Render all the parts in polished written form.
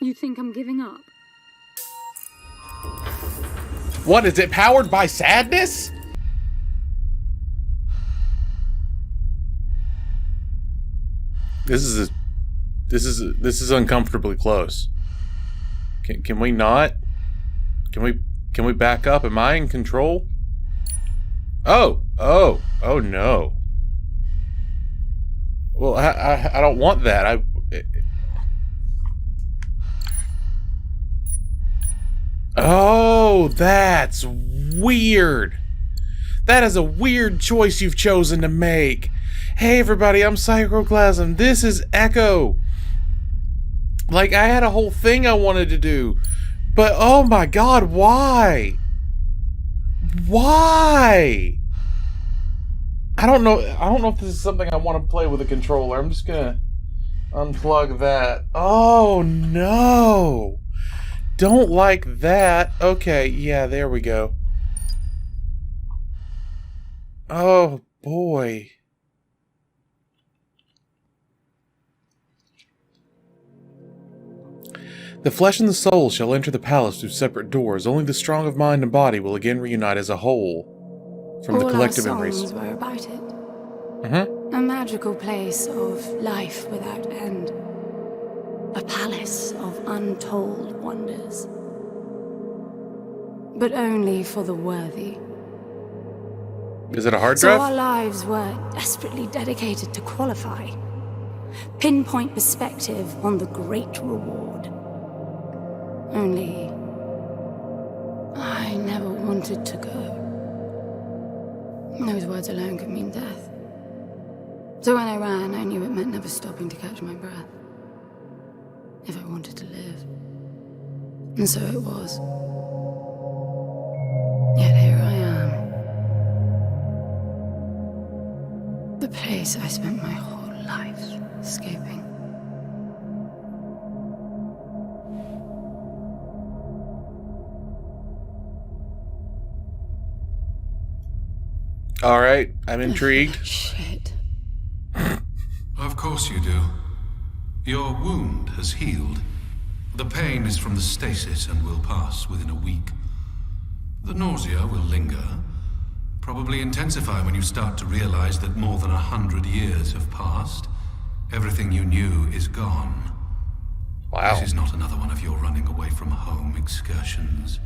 You think I'm giving up? What, is it powered by sadness? This is uncomfortably close. Can we not? Can we back up? Am I in control? Oh no. Well, I don't want that. Oh, that's weird. That is a weird choice you've chosen to make. Hey everybody, I'm Psychroclasm. This is Echo. Like, I had a whole thing I wanted to do. But oh my god, why? Why? I don't know if this is something I want to play with a controller. I'm just gonna unplug that. Oh no. Don't like that. Okay, yeah, there we go. Oh boy. The flesh and the soul shall enter the palace through separate doors. Only the strong of mind and body will again reunite as a whole. From the collective memories. All our songs were about it. A magical place of life without end. A palace of untold wonders. But only for the worthy. Is it a hard So drive? our lives were desperately dedicated to qualify. Pinpoint perspective on the great reward. Only, I never wanted to go. Those words alone could mean death. So when I ran, I knew it meant never stopping to catch my breath. If I wanted to live. And so it was. Yet here I am. The place I spent my whole life escaping. Alright, I'm intrigued. Shit. Of course you do. Your wound has healed. The pain is from the stasis and will pass within a week. The nausea will linger, probably intensify when you start to realize that more than 100 years have passed. Everything you knew is gone. Wow. This is not another one of your running away from home excursions.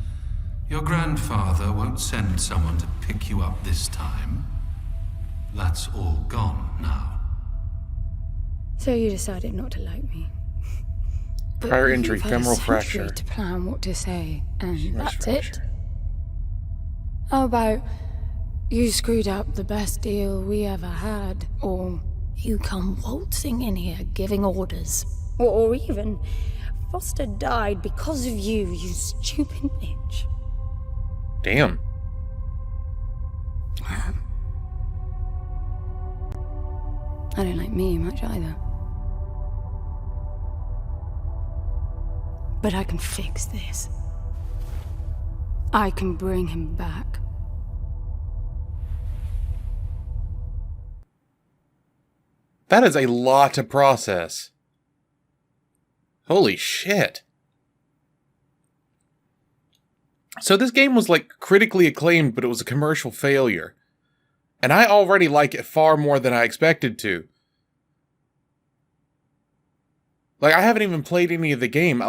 Your grandfather won't send someone to pick you up this time. That's all gone now. So you decided not to like me. But Prior injury, you've had a femoral century fracture. to plan what to say, and Humerus that's it. fracture. How about you screwed up the best deal we ever had, or you come waltzing in here giving orders, or even Foster died because of you, you stupid bitch. Damn. I don't like me much either. But I can fix this. I can bring him back. That is a lot to process. Holy shit. So this game was like critically acclaimed, but it was a commercial failure. And I already like it far more than I expected to. Like, I haven't even played any of the game.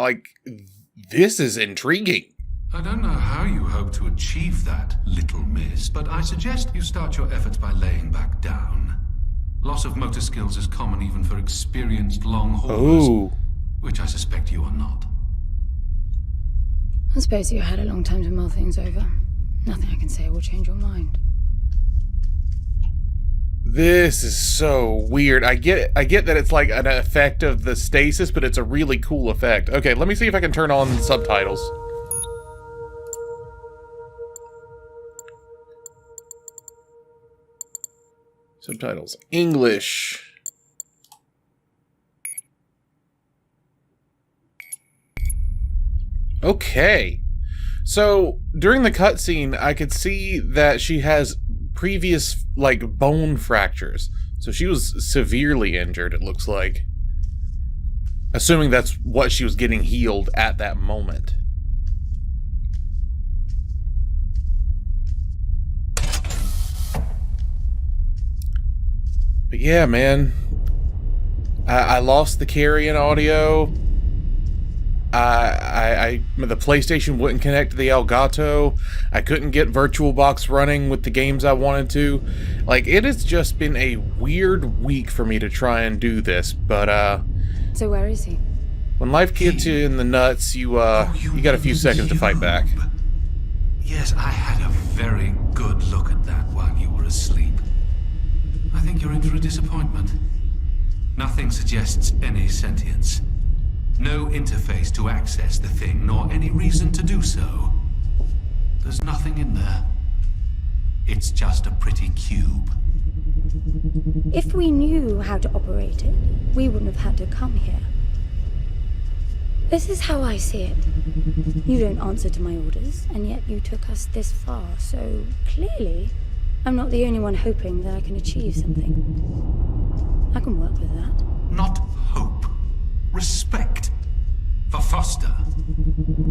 This is intriguing. I don't know how you hope to achieve that, little miss, but I suggest you start your efforts by laying back down. Loss of motor skills is common even for experienced long haulers, Ooh. which I suspect you are not. I suppose you had a long time to mull things over. Nothing I can say will change your mind. This is so weird. I get that it's like an effect of the stasis, but it's a really cool effect. Okay, let me see if I can turn on subtitles. Subtitles. English. Okay. So, during the cutscene, I could see that she has previous, like, bone fractures. So she was severely injured, it looks like. Assuming that's what she was getting healed at that moment. But yeah, man. I lost the carry-in audio. The PlayStation wouldn't connect to the Elgato. I couldn't get VirtualBox running with the games I wanted to. Like, it has just been a weird week for me to try and do this, but So where is he? when life gets you in the nuts, you got a few seconds to fight back. Yes, I had a very good look at that while you were asleep. I think you're in for a disappointment. Nothing suggests any sentience. No interface to access the thing, nor any reason to do so. There's nothing in there. It's just a pretty cube. If we knew how to operate it, we wouldn't have had to come here. This is how I see it. You don't answer to my orders, and yet you took us this far, so clearly I'm not the only one hoping that I can achieve something. I can work with that. Not hope. Respect. For Foster.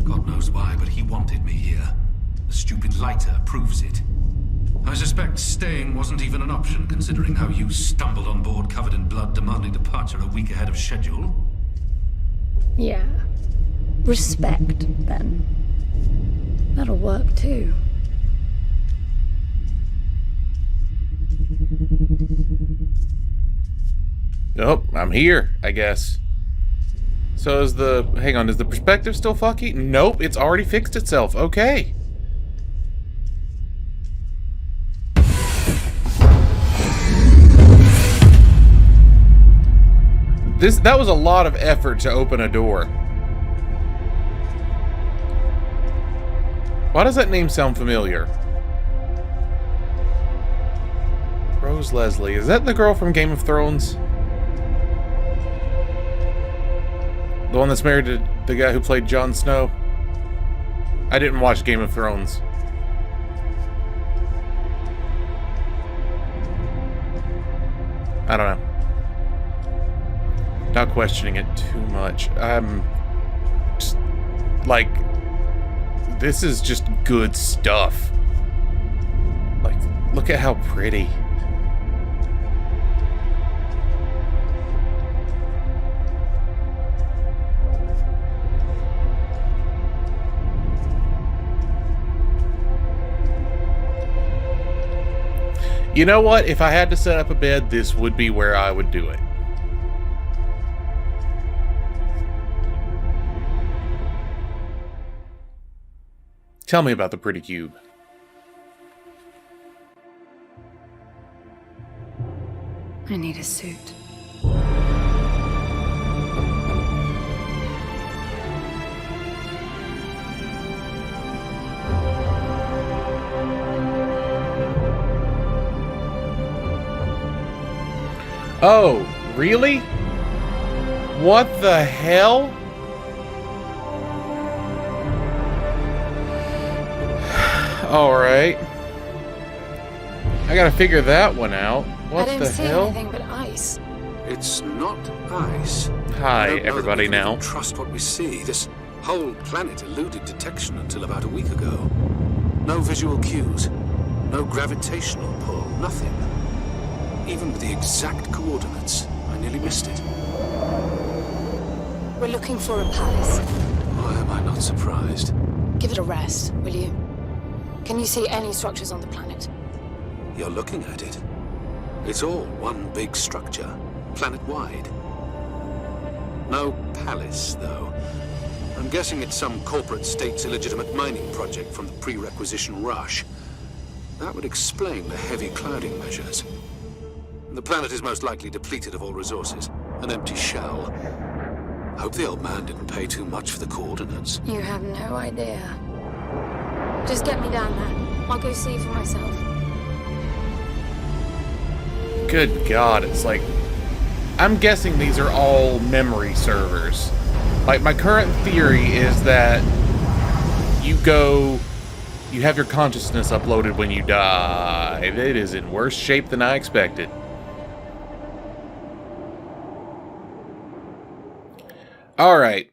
God knows why, but he wanted me here. The stupid lighter proves it. I suspect staying wasn't even an option, considering how you stumbled on board covered in blood, demanding departure a week ahead of schedule. Yeah. Respect, then. That'll work, too. Oh, I'm here, I guess. So is the... Hang on, is the perspective still fucky? Nope, it's already fixed itself. Okay. That was a lot of effort to open a door. Why does that name sound familiar? Rose Leslie. Is that the girl from Game of Thrones? The one that's married to the guy who played Jon Snow? I didn't watch Game of Thrones. I don't know. Not questioning it too much. I'm just like, this is just good stuff. Like, look at how pretty. You know what? If I had to set up a bed, this would be where I would do it. Tell me about the pretty cube. I need a suit. Oh, really? What the hell? Alright. I gotta figure that one out. What I the don't see hell? anything but ice. It's not ice. Hi, I don't know everybody that we can now. even trust what we see. This whole planet eluded detection until about a week ago. No visual cues. No gravitational pull. Nothing. Even with the exact coordinates, I nearly missed it. We're looking for a palace. Why am I not surprised? Give it a rest, will you? Can you see any structures on the planet? You're looking at it. It's all one big structure, planet-wide. No palace, though. I'm guessing it's some corporate state's illegitimate mining project from the pre-requisition rush. That would explain the heavy clouding measures. The planet is most likely depleted of all resources. An empty shell. Hope the old man didn't pay too much for the coordinates. You have no idea. Just get me down there. I'll go see for myself. Good God, it's like... I'm guessing these are all memory servers. Like, my current theory is that you have your consciousness uploaded when you die. It is in worse shape than I expected. Alright.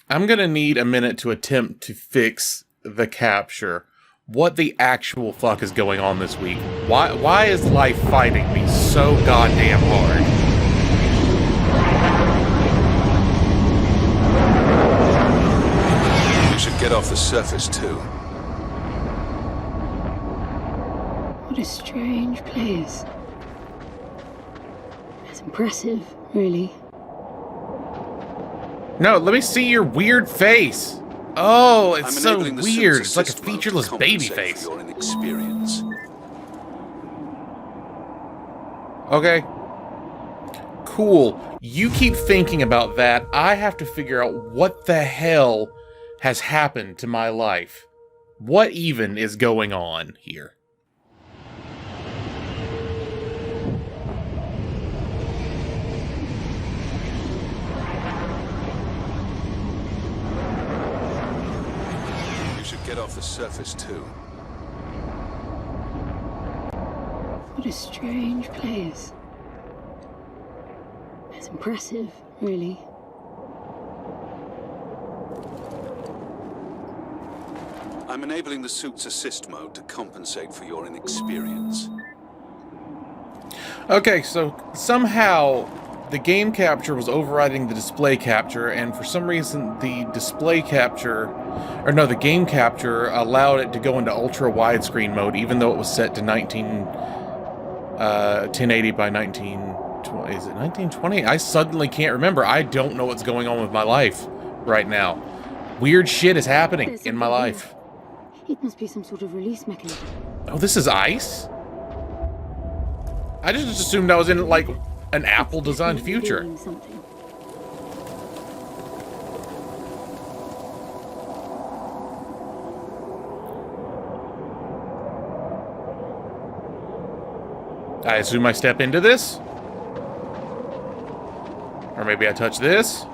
I'm gonna need a minute to attempt to fix the capture. What the actual fuck is going on this week? Why is life fighting me so goddamn hard? You should get off the surface too. What a strange place. It's impressive, really. No, let me see your weird face. Oh, it's so enabling the weird. suit's It's like a assist mode to featureless baby compensate face. for your inexperience. Okay. Cool. You keep thinking about that. I have to figure out what the hell has happened to my life. What even is going on here? Get off the surface too. What a strange place. It's impressive, really. I'm enabling the suit's assist mode to compensate for your inexperience. Okay, so somehow the game capture was overriding the display capture, and for some reason the display capture, or no, the game capture allowed it to go into ultra widescreen mode, even though it was set to 1080 by 1920. Is it 1920? I suddenly can't remember. I don't know what's going on with my life right now. Weird shit is happening in my life. It must be some sort of release mechanism. Oh, this is ice? I just assumed I was in, like, an Apple-designed future. Something. I assume I step into this? Or maybe I touch this?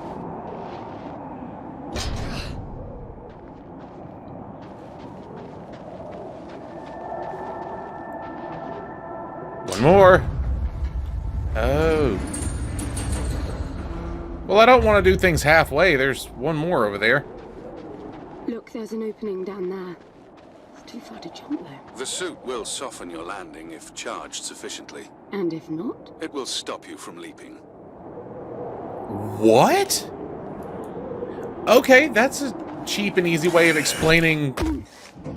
One more. Oh. Well, I don't want to do things halfway. There's one more over there. Look, there's an opening down there. It's too far to jump, though. The suit will soften your landing if charged sufficiently. And if not? It will stop you from leaping. What? Okay, that's a cheap and easy way of explaining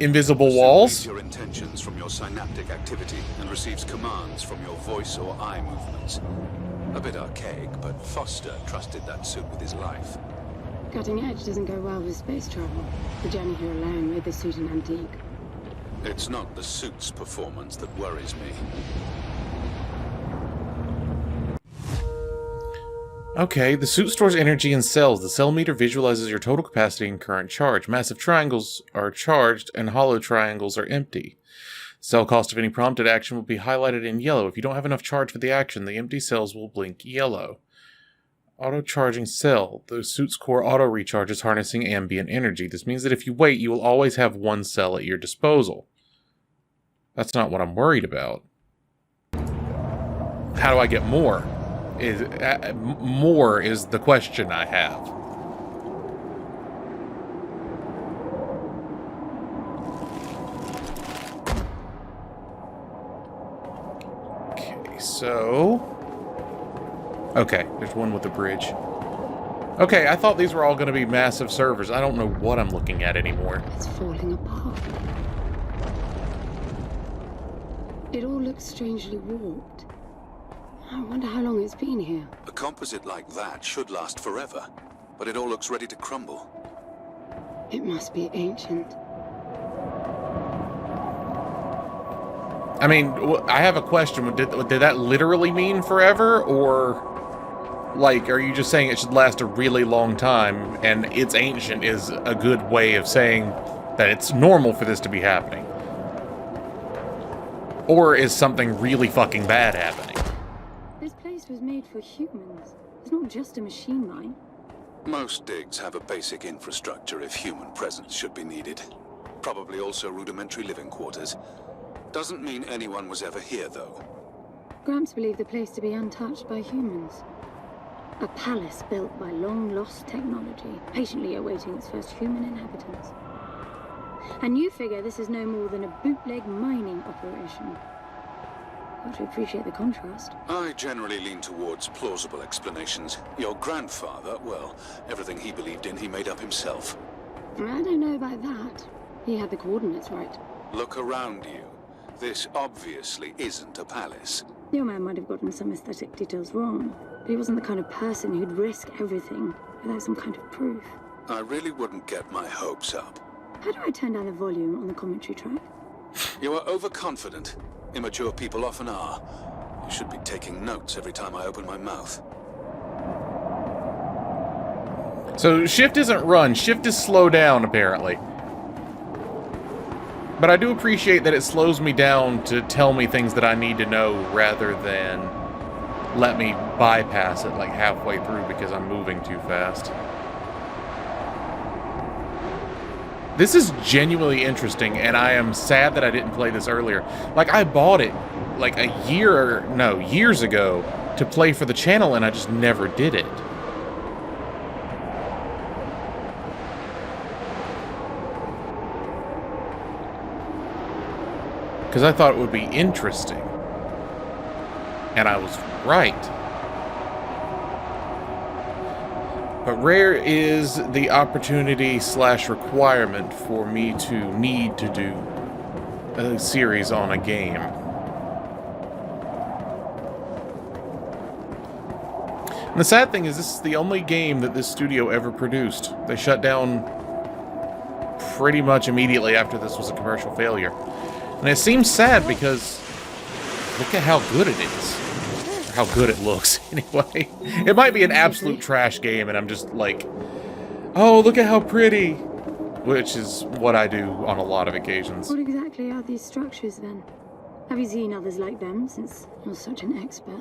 invisible walls. Your intentions from your synaptic activity and receives commands from your voice or eye movements. A bit archaic, but Foster trusted that suit with his life. Cutting edge doesn't go well with space travel. The journey here alone made the suit an antique. It's not the suit's performance that worries me. Okay, the suit stores energy in cells. The cell meter visualizes your total capacity and current charge. Massive triangles are charged and hollow triangles are empty. Cell cost of any prompted action will be highlighted in yellow. If you don't have enough charge for the action, the empty cells will blink yellow. Auto-charging cell. The suit's core auto-recharges harnessing ambient energy. This means that if you wait, you will always have one cell at your disposal. That's not what I'm worried about. How do I get more? More is the question I have. Okay, so... Okay, there's one with a bridge. Okay, I thought these were all going to be massive servers. I don't know what I'm looking at anymore. It's falling apart. It all looks strangely warped. I wonder how long it's been here. A composite like that should last forever, but it all looks ready to crumble. It must be ancient. I mean, I have a question. Did that literally mean forever, or, like, are you just saying it should last a really long time, and it's ancient is a good way of saying that it's normal for this to be happening? Or is something really fucking bad happening? This place was made for humans. It's not just a machine mine. Most digs have a basic infrastructure if human presence should be needed. Probably also rudimentary living quarters. Doesn't mean anyone was ever here, though. Gramps believed the place to be untouched by humans. A palace built by long-lost technology, patiently awaiting its first human inhabitants. And you figure this is no more than a bootleg mining operation. Got to appreciate the contrast. I generally lean towards plausible explanations. Your grandfather, well, everything he believed in, he made up himself. I don't know about that. He had the coordinates right. Look around you. This obviously isn't a palace. Your man might have gotten some aesthetic details wrong, but he wasn't the kind of person who'd risk everything without some kind of proof. I really wouldn't get my hopes up. How do I turn down the volume on the commentary track? You are overconfident. Immature people often are. You should be taking notes every time I open my mouth. So shift isn't run, shift is slow down, apparently. But I do appreciate that it slows me down to tell me things that I need to know rather than let me bypass it like halfway through because I'm moving too fast. This is genuinely interesting, and I am sad that I didn't play this earlier. Like, I bought it like years ago to play for the channel, and I just never did it. Because I thought it would be interesting. And I was right. But rare is the opportunity / requirement for me to need to do a series on a game. And the sad thing is, this is the only game that this studio ever produced. They shut down pretty much immediately after this was a commercial failure. And it seems sad because look at how good it is. Or how good it looks, anyway. It might be an absolute trash game, and I'm just like, oh, look at how pretty. Which is what I do on a lot of occasions. What exactly are these structures, then? Have you seen others like them, since you're such an expert?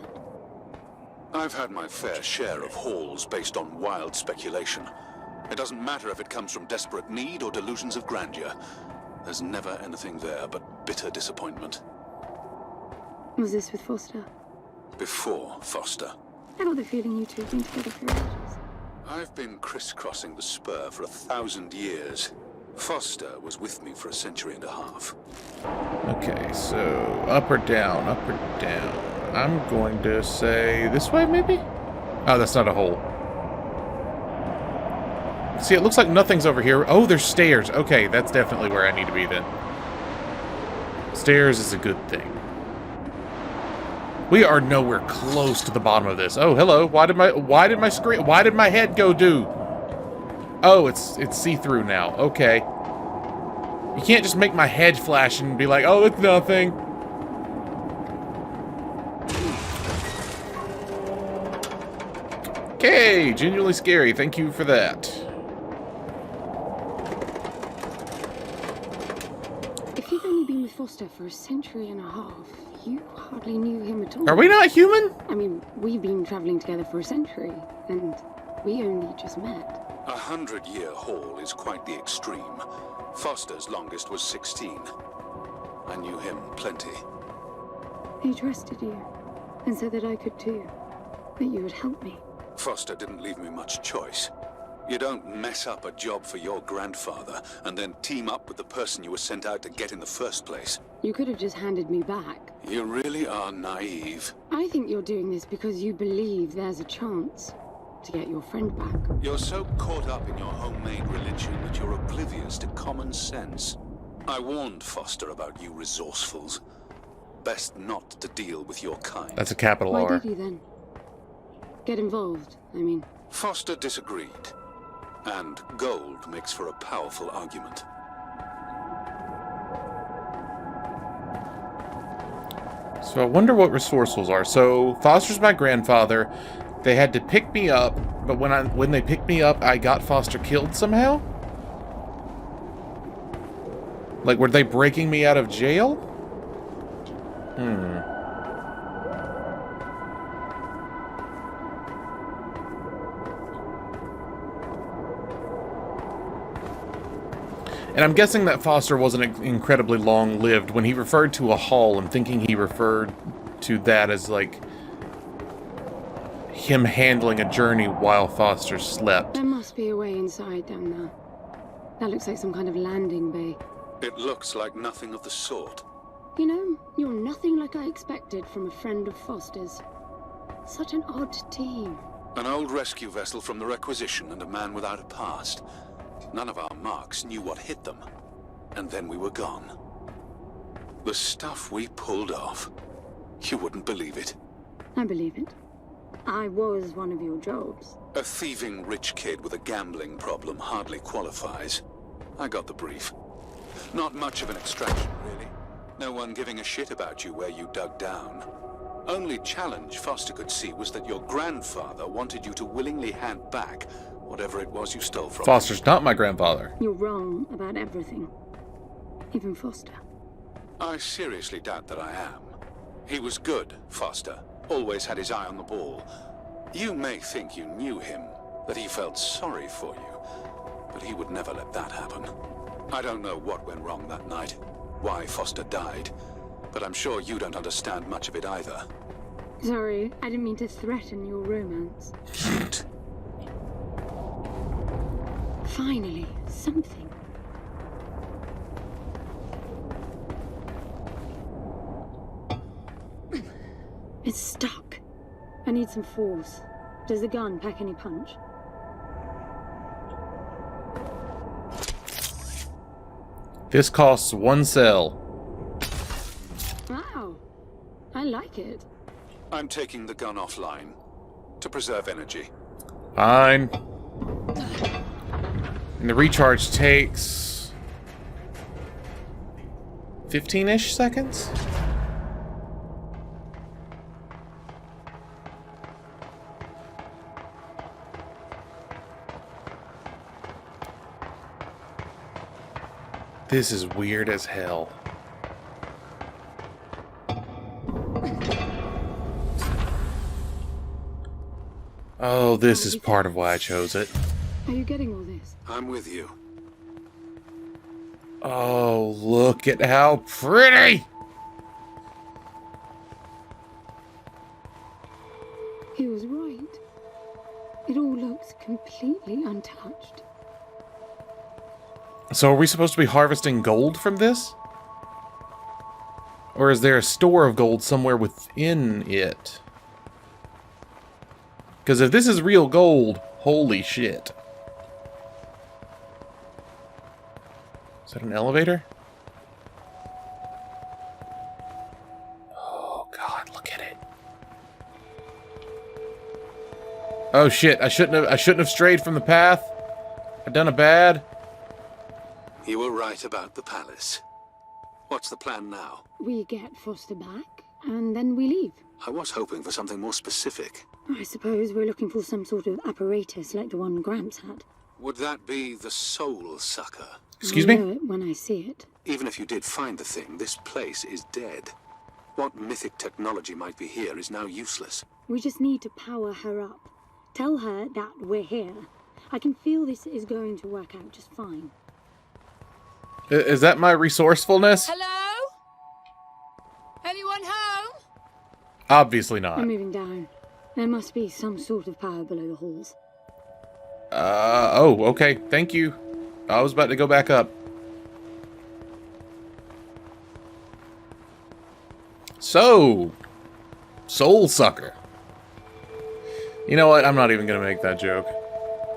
I've had my fair share of halls based on wild speculation. It doesn't matter if it comes from desperate need or delusions of grandeur. There's never anything there but bitter disappointment. Was this with Foster? Before Foster. I got the feeling you two have been together for ages. I've been crisscrossing the spur for 1,000 years. Foster was with me for 1.5 centuries. Okay, so up or down, up or down. I'm going to say this way, maybe? Oh, that's not a hole. See, it looks like nothing's over here. Oh, there's stairs. Okay, that's definitely where I need to be then. Stairs is a good thing. We are nowhere close to the bottom of this. Oh, hello. Why did my head go do? Oh, it's see-through now. Okay. You can't just make my head flash and be like, oh, it's nothing. Okay, genuinely scary. Thank you for that. If you've only been with Foster for 1.5 centuries, you hardly knew him at all. Are we not human? I mean, we've been traveling together for 1 century, and we only just met. 100-year haul is quite the extreme. Foster's longest was 16. I knew him plenty. He trusted you, and said that I could too, that you would help me. Foster didn't leave me much choice. You don't mess up a job for your grandfather and then team up with the person you were sent out to get in the first place. You could have just handed me back. You really are naive. I think you're doing this because you believe there's a chance to get your friend back. You're so caught up in your homemade religion that you're oblivious to common sense. I warned Foster about you resourcefuls. Best not to deal with your kind. That's a capital Why R. did you then? Get involved, I mean. Foster disagreed. And gold makes for a powerful argument. So I wonder what resourceful are. So Foster's my grandfather. They had to pick me up, but when they picked me up, I got Foster killed somehow? Like, were they breaking me out of jail? And I'm guessing that Foster wasn't incredibly long-lived. When he referred to a hall, I'm thinking he referred to that as, like, him handling a journey while Foster slept. There must be a way inside down there. That looks like some kind of landing bay. It looks like nothing of the sort. You know, you're nothing like I expected from a friend of Foster's. Such an odd team. An old rescue vessel from the Requisition and a man without a past. None of our marks knew what hit them. And then we were gone. The stuff we pulled off. You wouldn't believe it. I believe it. I was one of your jobs. A thieving rich kid with a gambling problem hardly qualifies. I got the brief. Not much of an extraction, really. No one giving a shit about you where you dug down. Only challenge Foster could see was that your grandfather wanted you to willingly hand back whatever it was you stole from him. Foster's not my grandfather. You're wrong about everything. Even Foster. I seriously doubt that I am. He was good, Foster. Always had his eye on the ball. You may think you knew him, that he felt sorry for you, but he would never let that happen. I don't know what went wrong that night, why Foster died, but I'm sure you don't understand much of it either. Sorry, I didn't mean to threaten your romance. Shoot. Finally, something. It's stuck. I need some force. Does the gun pack any punch? This costs 1 cell. Wow. I like it. I'm taking the gun offline to preserve energy. Fine. And the recharge takes 15-ish seconds? This is weird as hell. Oh, this is part of why I chose it. Are you getting all this? I'm with you. Oh, look at how pretty! He was right. It all looks completely untouched. So are we supposed to be harvesting gold from this? Or is there a store of gold somewhere within it? Because if this is real gold, holy shit. Is that an elevator? Oh god, look at it. Oh shit, I shouldn't have strayed from the path. I've done a bad. You were right about the palace. What's the plan now? We get Foster back, and then we leave. I was hoping for something more specific. I suppose we're looking for some sort of apparatus like the one Gramps had. Would that be the soul sucker? Excuse I'll me? know it when I see it. Even if you did find the thing, this place is dead. What mythic technology might be here is now useless. We just need to power her up. Tell her that we're here. I can feel this is going to work out just fine. Is that my resourcefulness? Hello? Anyone home? Obviously not. I'm moving down. There must be some sort of power below the halls. Oh, okay. Thank you. I was about to go back up. So, soul sucker. You know what? I'm not even going to make that joke.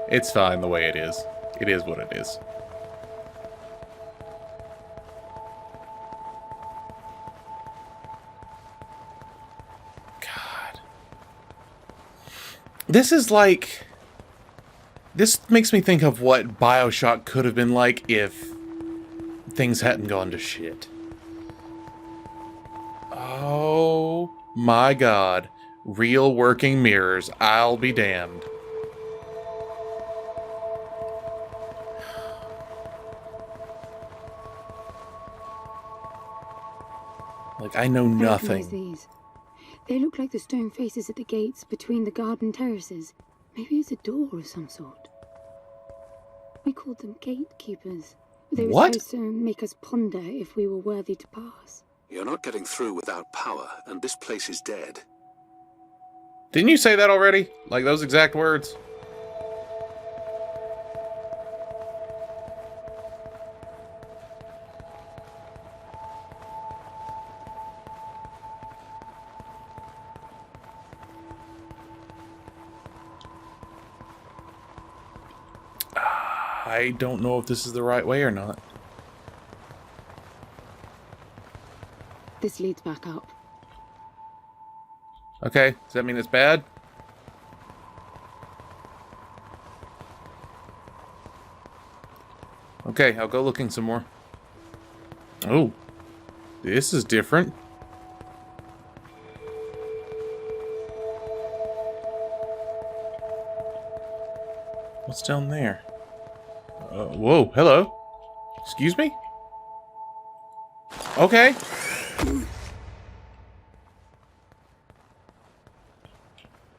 It's fine the way it is. It is what it is. God. This is like... This makes me think of what BioShock could have been like if things hadn't gone to shit. Oh my god. Real working mirrors. I'll be damned. Like, I know I recognize nothing. these. They look like the stone faces at the gates between the garden terraces. Maybe it's a door of some sort. We called them gatekeepers. They were What? supposed to make us ponder if we were worthy to pass. You're not getting through without power, and this place is dead. Didn't you say that already? Like those exact words? I don't know if this is the right way or not. This leads back up. Okay, does that mean it's bad? Okay, I'll go looking some more. Oh, this is different. What's down there? Whoa, hello. Excuse me? Okay.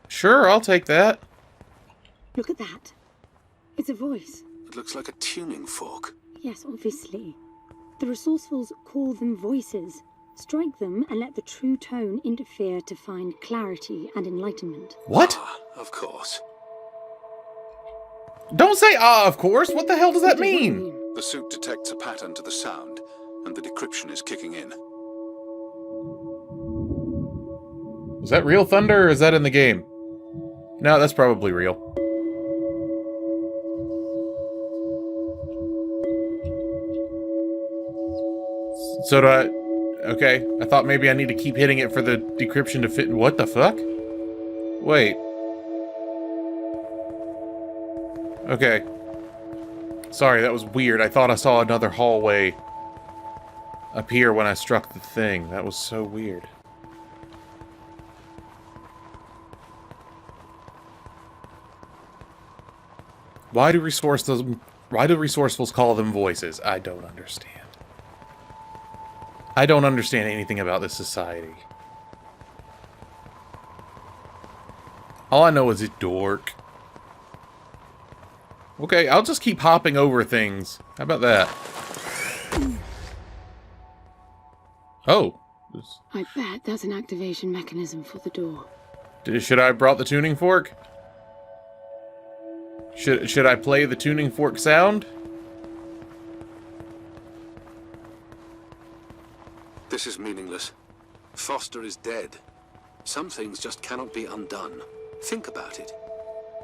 Sure, I'll take that. Look at that. It's a voice. It looks like a tuning fork. Yes, obviously. The resourcefuls call them voices. Strike them and let the true tone interfere to find clarity and enlightenment. What? Ah, of course. Don't say of course. What the hell does that mean? The suit detects a pattern to the sound, and the decryption is kicking in. Is that real thunder or is that in the game? No, that's probably real. So do I... Okay, I thought maybe I need to keep hitting it for the decryption to fit... What the fuck? Wait. Okay. Sorry, that was weird. I thought I saw another hallway appear when I struck the thing. That was so weird. Why do resourcefuls call them voices? I don't understand. I don't understand anything about this society. All I know is it's dork. Okay, I'll just keep hopping over things. How about that? Oh. I bet that's an activation mechanism for the door. Should I have brought the tuning fork? Should I play the tuning fork sound? This is meaningless. Foster is dead. Some things just cannot be undone. Think about it.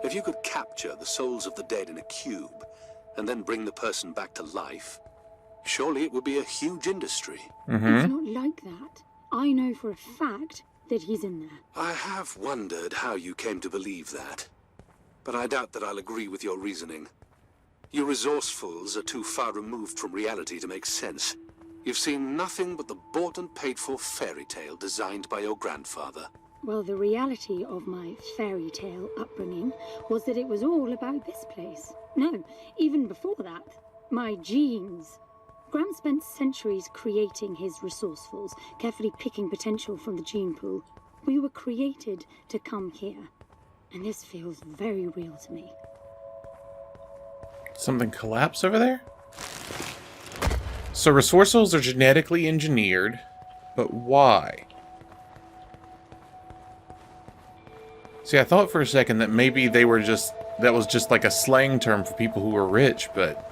If you could capture the souls of the dead in a cube, and then bring the person back to life, surely it would be a huge industry. It's not like that. I know for a fact that he's in there. I have wondered how you came to believe that. But I doubt that I'll agree with your reasoning. You resourcefuls are too far removed from reality to make sense. You've seen nothing but the bought and paid for fairy tale designed by your grandfather. Well, the reality of my fairy tale upbringing was that it was all about this place. No, even before that, my genes. Gran spent centuries creating his resourcefuls, carefully picking potential from the gene pool. We were created to come here. And this feels very real to me. Something collapsed over there? So resourcefuls are genetically engineered, but why? See, I thought for a second that maybe they were just... That was just like a slang term for people who were rich, but...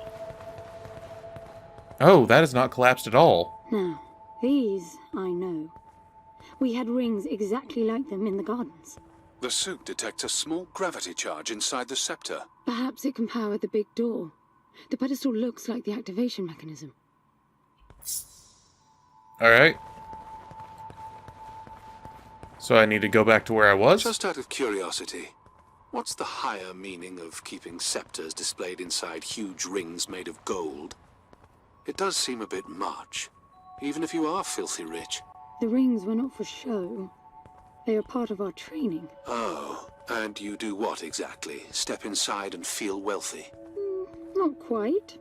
Oh, that has not collapsed at all. Now, these I know. We had rings exactly like them in the gardens. The suit detects a small gravity charge inside the scepter. Perhaps it can power the big door. The pedestal looks like the activation mechanism. Alright. So I need to go back to where I was? Just out of curiosity, what's the higher meaning of keeping scepters displayed inside huge rings made of gold? It does seem a bit much, even if you are filthy rich. The rings were not for show. They are part of our training. Oh, and you do what exactly? Step inside and feel wealthy? Not quite.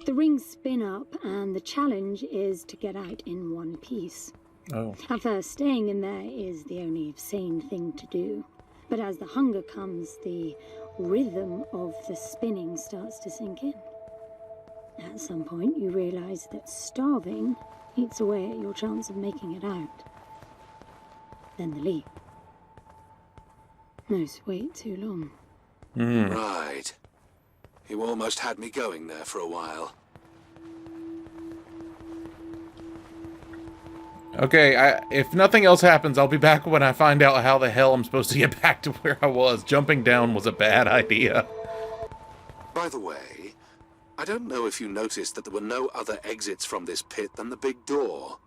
The rings spin up, and the challenge is to get out in one piece. Oh. At first, staying in there is the only sane thing to do. But as the hunger comes, the rhythm of the spinning starts to sink in. At some point, you realize that starving eats away at your chance of making it out. Then the leap. Most wait too long. Right. You almost had me going there for a while. Okay, if nothing else happens, I'll be back when I find out how the hell I'm supposed to get back to where I was. Jumping down was a bad idea. By the way, I don't know if you noticed that there were no other exits from this pit than the big door.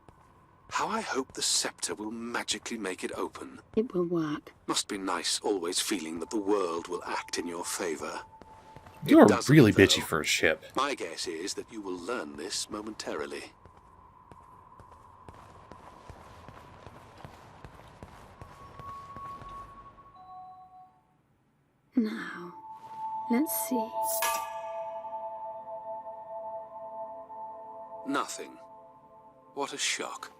How I hope the scepter will magically make it open. It will work. Must be nice always feeling that the world will act in your favor. You're doesn't, really though. bitchy for a ship. My guess is that you will learn this momentarily. Now, let's see. Nothing. What a shock.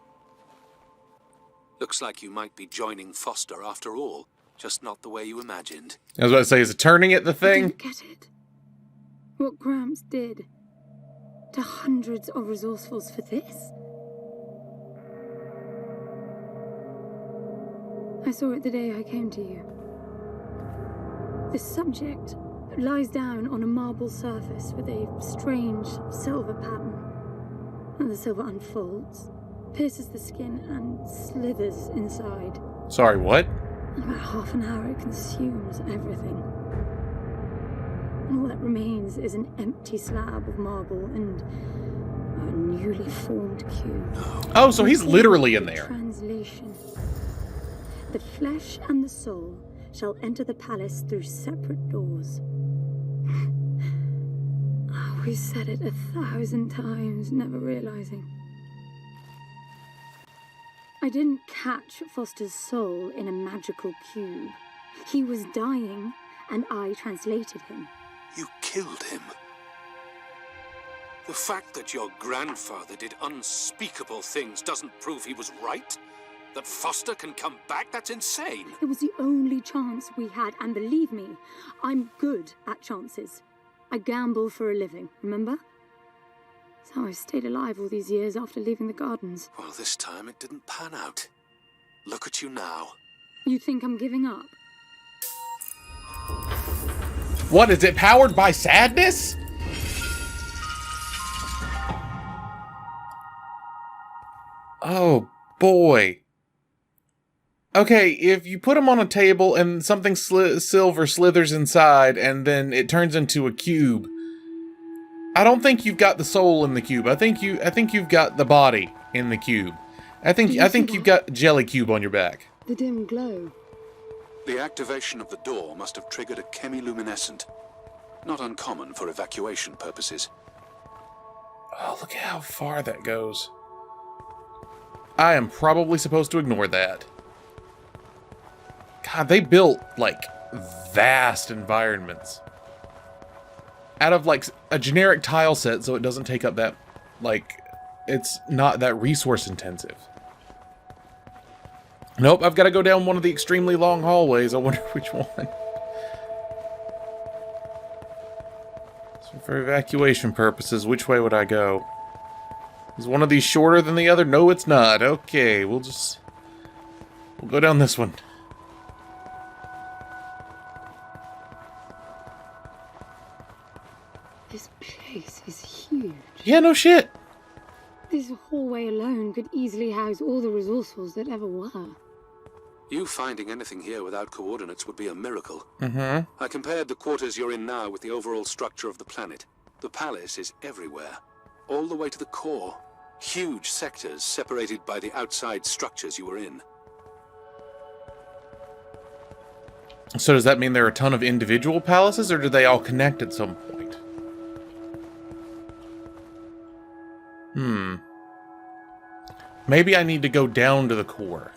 Looks like you might be joining Foster after all, just not the way you imagined. I was about to say, is it turning it the I thing? didn't get it. What Gramps did to hundreds of resourcefuls for this? I saw it the day I came to you. The subject lies down on a marble surface with a strange silver pattern. And the silver unfolds, pierces the skin, and slithers inside. Sorry, what? In about half an hour, it consumes everything. And all that remains is an empty slab of marble and a newly formed cube. Oh, so he's literally in there. Translation. The flesh and the soul shall enter the palace through separate doors. We said it 1,000 times, never realizing. I didn't catch Foster's soul in a magical cube. He was dying, and I translated him. You killed him. The fact that your grandfather did unspeakable things doesn't prove he was right. That Foster can come back, that's insane. It was the only chance we had, and believe me, I'm good at chances. I gamble for a living, remember? That's how I've stayed alive all these years after leaving the gardens. Well, this time it didn't pan out. Look at you now. You think I'm giving up? What, is it powered by sadness? Oh, boy. Okay, if you put them on a table and something silver slithers inside and then it turns into a cube, I don't think you've got the soul in the cube. I think you've got the body in the cube. I think you've got jelly cube on your back. The dim glow. The activation of the door must have triggered a chemiluminescent. Not uncommon for evacuation purposes. Oh, look at how far that goes. I am probably supposed to ignore that. God, they built, like, vast environments. Out of, like, a generic tile set so it doesn't take up that, like, it's not that resource intensive. Nope, I've got to go down one of the extremely long hallways. I wonder which one. So for evacuation purposes, which way would I go? Is one of these shorter than the other? No, it's not. Okay, we'll go down this one. This place is huge. Yeah, no shit. This hallway alone could easily house all the resourcefuls that ever were. You finding anything here without coordinates would be a miracle. Mm-hmm. I compared the quarters you're in now with the overall structure of the planet. The palace is everywhere, all the way to the core. Huge sectors separated by the outside structures you were in. So does that mean there are a ton of individual palaces, or do they all connect at some point? Maybe I need to go down to the core.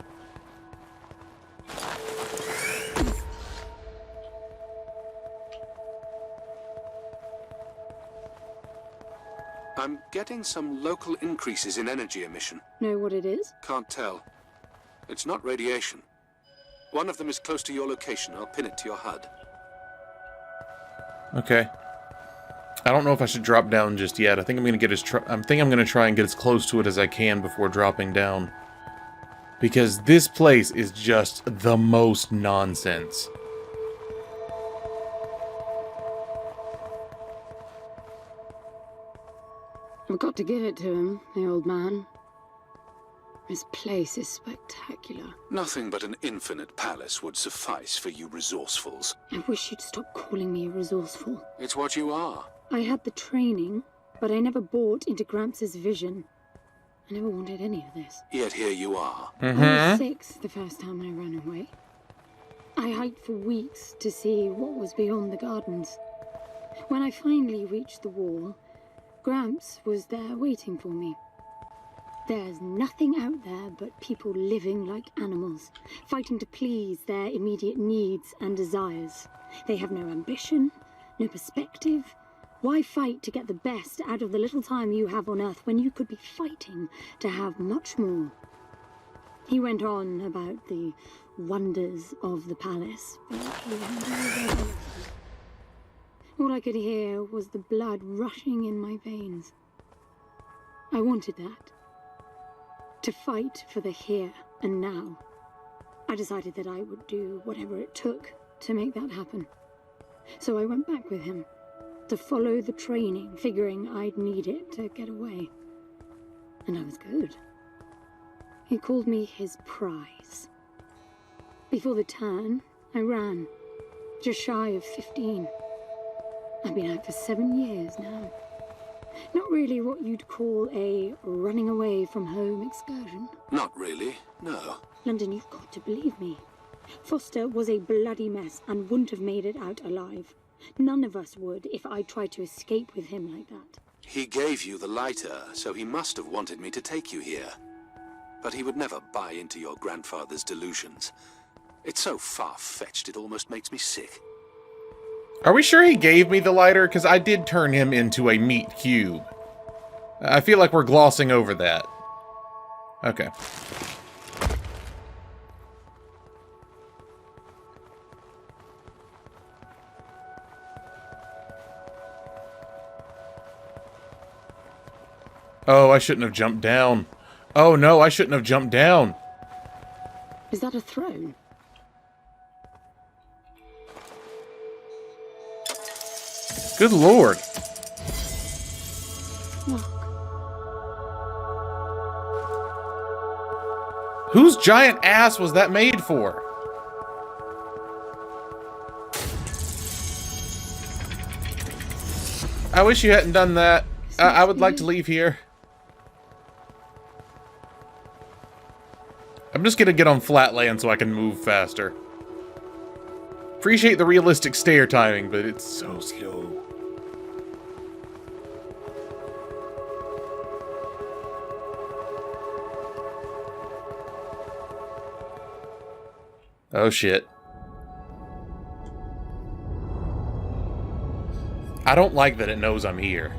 I'm getting some local increases in energy emission. Know what it is? Can't tell. It's not radiation. One of them is close to your location. I'll pin it to your HUD. Okay. I don't know if I should drop down just yet. I think I'm gonna try and get as close to it as I can before dropping down. Because this place is just the most nonsense. I've got to give it to him, the old man. This place is spectacular. Nothing but an infinite palace would suffice for you resourcefuls. I wish you'd stop calling me resourceful. It's what you are. I had the training, but I never bought into Gramps' vision. I never wanted any of this. Yet here you are. I was 6 the first time I ran away. I hiked for weeks to see what was beyond the gardens. When I finally reached the wall, Gramps was there waiting for me. There's nothing out there but people living like animals, fighting to please their immediate needs and desires. They have no ambition, no perspective. Why fight to get the best out of the little time you have on Earth when you could be fighting to have much more? He went on about the wonders of the palace, but he had all I could hear was the blood rushing in my veins. I wanted that. To fight for the here and now. I decided that I would do whatever it took to make that happen. So I went back with him, to follow the training, figuring I'd need it to get away. And I was good. He called me his prize. Before the turn, I ran, just shy of 15. I've been out for 7 years now. Not really what you'd call a running away from home excursion. Not really, no. London, you've got to believe me. Foster was a bloody mess and wouldn't have made it out alive. None of us would if I tried to escape with him like that. He gave you the lighter, so he must have wanted me to take you here. But he would never buy into your grandfather's delusions. It's so far-fetched it almost makes me sick. Are we sure he gave me the lighter? Because I did turn him into a meat cube. I feel like we're glossing over that. Okay. Oh, I shouldn't have jumped down. Oh no, I shouldn't have jumped down. Is that a throne? Good lord. Look. Whose giant ass was that made for? I wish you hadn't done that. I would like to leave here. I'm just gonna get on flat land so I can move faster. Appreciate the realistic stair timing, but it's so slow. Oh shit. I don't like that it knows I'm here.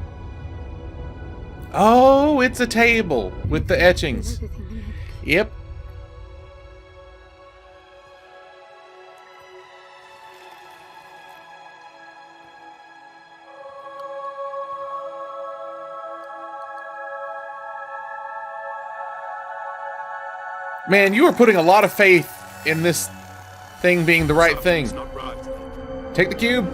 Oh, it's a table with the etchings. Yep. Man, you are putting a lot of faith in this thing being the right thing. Something's not right. Take the cube.